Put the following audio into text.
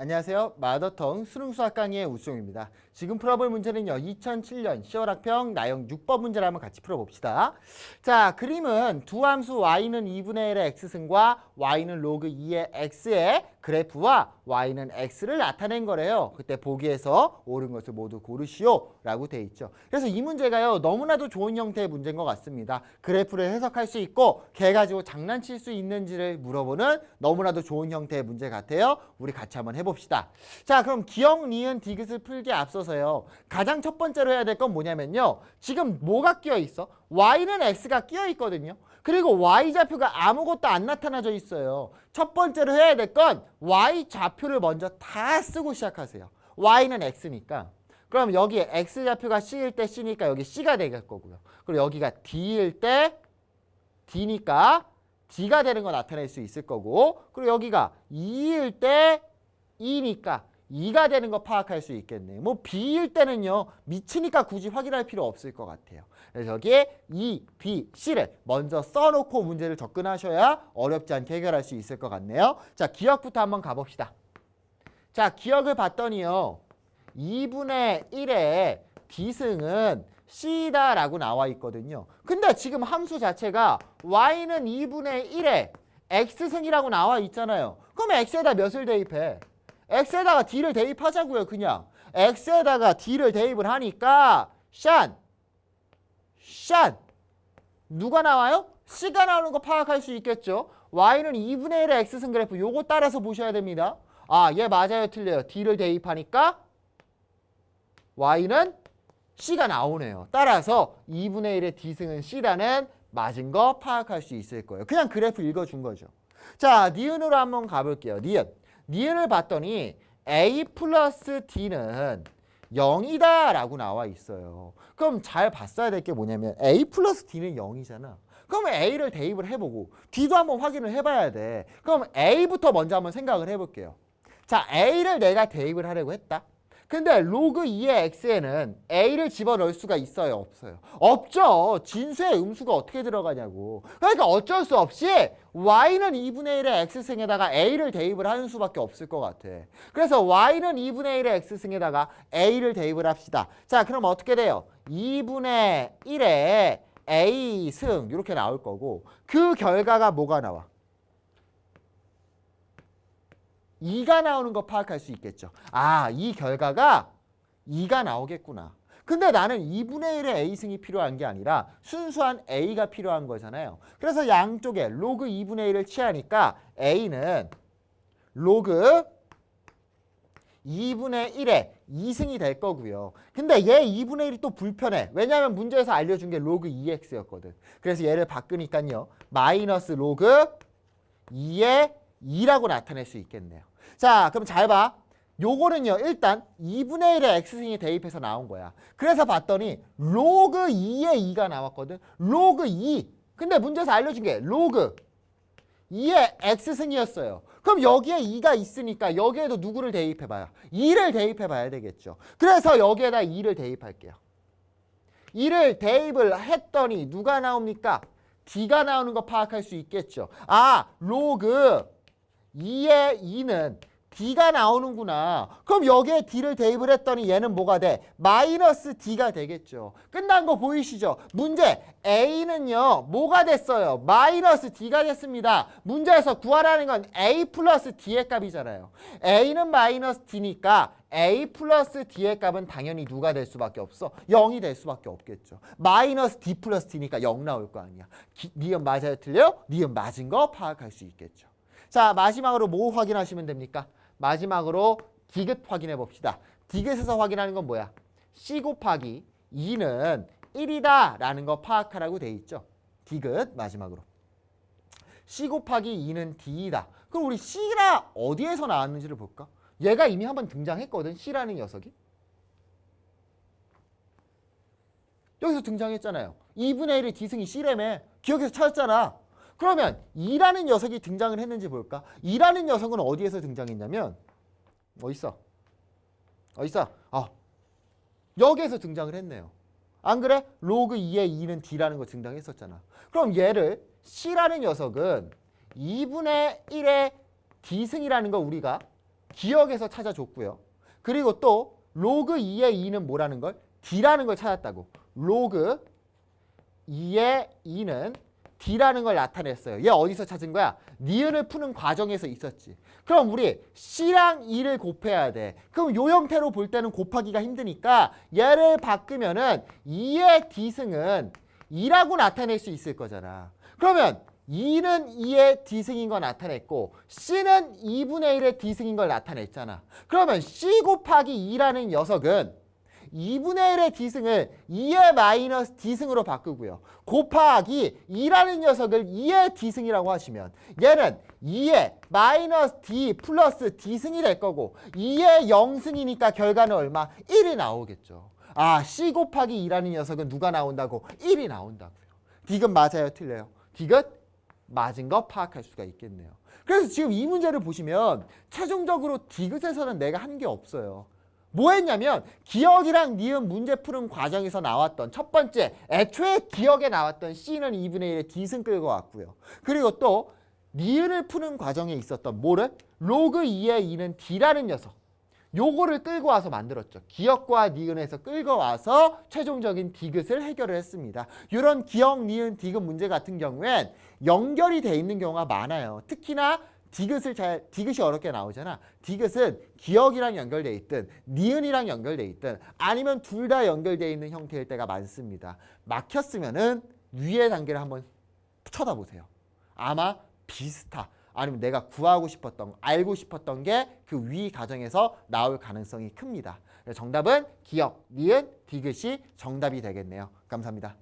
안녕하세요. 마더텅 수능수학 강의의 우수용입니다. 지금 풀어볼 문제는요. 2007년 10월 학평 나형 6번 문제를 한번 같이 풀어봅시다. 자, 그림은 두 함수 y는 2분의 1의 x승과 y는 로그 2의 x의 그래프와 y는 x를 나타낸 거래요. 그때 보기에서 옳은 것을 모두 고르시오 라고 돼 있죠. 그래서 이 문제가요. 너무나도 좋은 형태의 문제인 것 같습니다. 그래프를 해석할 수 있고 걔 가지고 장난칠 수 있는지를 물어보는 너무나도 좋은 형태의 문제 같아요. 우리 같이 한번 해봅시다. 자, 그럼 기억, 니은, 디귿을 풀기에 앞서서요. 가장 첫 번째로 해야 될 건 뭐냐면요. 지금 뭐가 끼어 있어? y는 x가 끼어 있거든요. 그리고 y좌표가 아무것도 안 나타나져 있어요. 첫 번째로 해야 될 건 y좌표를 먼저 다 쓰고 시작하세요. y는 x니까. 그럼 여기에 x좌표가 c일 때 c니까 여기 c가 될 거고요. 그리고 여기가 d일 때 d니까 d가 되는 거 나타낼 수 있을 거고, 그리고 여기가 2일 때 2니까 2가 되는 거 파악할 수 있겠네요. 뭐 b일 때는요. 미치니까 굳이 확인할 필요 없을 것 같아요. 그래서 여기에 2, b, c를 먼저 써놓고 문제를 접근하셔야 어렵지 않게 해결할 수 있을 것 같네요. 자, 기억부터 한번 가봅시다. 자, 기억을 봤더니요. 2분의 1의 d승은 c다 라고 나와 있거든요. 근데 지금 함수 자체가 y는 2분의 1의 x승이라고 나와 있잖아요. 그럼 x에다 몇을 대입해? x에다가 d를 대입하자고요. 그냥 x에다가 d를 대입을 하니까 샨 누가 나와요? c가 나오는 거 파악할 수 있겠죠. y는 2분의 1의 x승 그래프 요거 따라서 보셔야 됩니다. 아, 얘 맞아요 틀려요? d를 대입하니까 y는 c가 나오네요. 따라서 2분의 1의 d승은 c라는 맞은 거 파악할 수 있을 거예요. 그냥 그래프 읽어준 거죠. 자, 니은으로 한번 가볼게요. 니은을 봤더니 a 플러스 d는 0이다 라고 나와 있어요. 그럼 잘 봤어야 될 게 뭐냐면 a 플러스 d는 0이잖아. 그러면 a를 대입을 해보고 d도 한번 확인을 해봐야 돼. 그럼 a부터 먼저 한번 생각을 해볼게요. 자, a를 내가 대입을 하려고 했다. 근데 로그 2의 x에는 a를 집어넣을 수가 있어요? 없어요? 없죠. 진수의 음수가 어떻게 들어가냐고. 그러니까 어쩔 수 없이 y는 2분의 1의 x승에다가 a를 대입을 하는 수밖에 없을 것 같아. 그래서 y는 2분의 1의 x승에다가 a를 대입을 합시다. 자, 그럼 어떻게 돼요? 2분의 1의 a승 이렇게 나올 거고, 그 결과가 뭐가 나와? 2가 나오는 거 파악할 수 있겠죠. 아, 이 결과가 2가 나오겠구나. 근데 나는 2분의 1의 a승이 필요한 게 아니라 순수한 a가 필요한 거잖아요. 그래서 양쪽에 로그 2분의 1을 취하니까 a는 로그 2분의 1의 2승이 될 거고요. 근데 얘 2분의 1이 또 불편해. 왜냐하면 문제에서 알려준 게 로그 2x였거든. 그래서 얘를 바꾸니까요. 마이너스 로그 2의 2라고 나타낼 수 있겠네요. 자, 그럼 잘 봐. 요거는요. 일단 2분의 1의 x승이 대입해서 나온 거야. 그래서 봤더니 로그 2의 2가 나왔거든. 로그 2. 근데 문제에서 알려준 게 로그 2의 x승이었어요. 그럼 여기에 2가 있으니까 여기에도 누구를 대입해봐요? 2를 대입해봐야 되겠죠. 그래서 여기에다 2를 대입할게요. 2를 대입을 했더니 누가 나옵니까? d가 나오는 거 파악할 수 있겠죠. 아, 로그 2의 2는 d가 나오는구나. 그럼 여기에 d를 대입을 했더니 얘는 뭐가 돼? 마이너스 d가 되겠죠. 끝난 거 보이시죠? 문제 a는요. 뭐가 됐어요? 마이너스 d가 됐습니다. 문제에서 구하라는 건 a 플러스 d의 값이잖아요. a는 마이너스 d니까 a 플러스 d의 값은 당연히 누가 될 수밖에 없어? 0이 될 수밖에 없겠죠. 마이너스 d 플러스 d니까 0 나올 거 아니야. 니은 맞아요 틀려요? 니은 맞은 거 파악할 수 있겠죠. 자, 마지막으로 뭐 확인하시면 됩니까? 마지막으로 디귿 확인해 봅시다. 디귿에서 확인하는 건 뭐야? c 곱하기 2는 1이다 라는 거 파악하라고 돼 있죠. 디귿 마지막으로. c 곱하기 2는 d이다. 그럼 우리 c가 어디에서 나왔는지를 볼까? 얘가 이미 한번 등장했거든. c라는 녀석이. 여기서 등장했잖아요. 2분의 1의 d승이 c라며. 기억에서 찾았잖아. 그러면 2라는 녀석이 등장을 했는지 볼까? 2라는 녀석은 어디에서 등장했냐면 어딨어? 여기에서 등장을 했네요. 안 그래? 로그 2의 2는 d라는 거 등장했었잖아. 그럼 얘를 c라는 녀석은 2분의 1의 d승이라는 거 우리가 기억에서 찾아줬고요. 그리고 또 로그 2의 2는 뭐라는 걸? D라는 걸 찾았다고. 로그 2의 2는 D라는 걸 나타냈어요. 얘 어디서 찾은 거야? 니은을 푸는 과정에서 있었지. 그럼 우리 C랑 2를 곱해야 돼. 그럼 요 형태로 볼 때는 곱하기가 힘드니까 얘를 바꾸면은 2의 D승은 2라고 나타낼 수 있을 거잖아. 그러면 2는 2의 D승인 거 나타냈고 C는 2분의 1의 D승인 걸 나타냈잖아. 그러면 C 곱하기 2라는 녀석은 2분의 1의 D승을 2의 마이너스 D승으로 바꾸고요. 곱하기 2라는 녀석을 2의 D승이라고 하시면 얘는 2의 마이너스 D 플러스 D승이 될 거고 2의 0승이니까 결과는 얼마? 1이 나오겠죠. 아, C 곱하기 2라는 녀석은 누가 나온다고? 1이 나온다고요. 디귿 맞아요? 틀려요? 디귿 맞은 거 파악할 수가 있겠네요. 그래서 지금 이 문제를 보시면 최종적으로 디귿에서는 내가 한 게 없어요. 뭐 했냐면 기억이랑 니은 문제 푸는 과정에서 나왔던 첫 번째 애초에 기억에 나왔던 C는 2분의 1의 D승 끌고 왔고요. 그리고 또 니은을 푸는 과정에 있었던 뭐를? 로그 2의 2는 D라는 녀석. 요거를 끌고 와서 만들었죠. 기억과 니은에서 끌고 와서 최종적인 디귿을 해결을 했습니다. 이런 기억, 니은, 디귿 문제 같은 경우엔 연결이 돼 있는 경우가 많아요. 특히나 디귿이 어렵게 나오잖아. 디귿은 기억이랑 연결돼 있든 니은이랑 연결돼 있든 아니면 둘 다 연결돼 있는 형태일 때가 많습니다. 막혔으면은 위의 단계를 한번 쳐다보세요. 아마 비슷하. 아니면 내가 구하고 싶었던, 알고 싶었던 게 그 위 과정에서 나올 가능성이 큽니다. 정답은 기억, 니은, 디귿이 정답이 되겠네요. 감사합니다.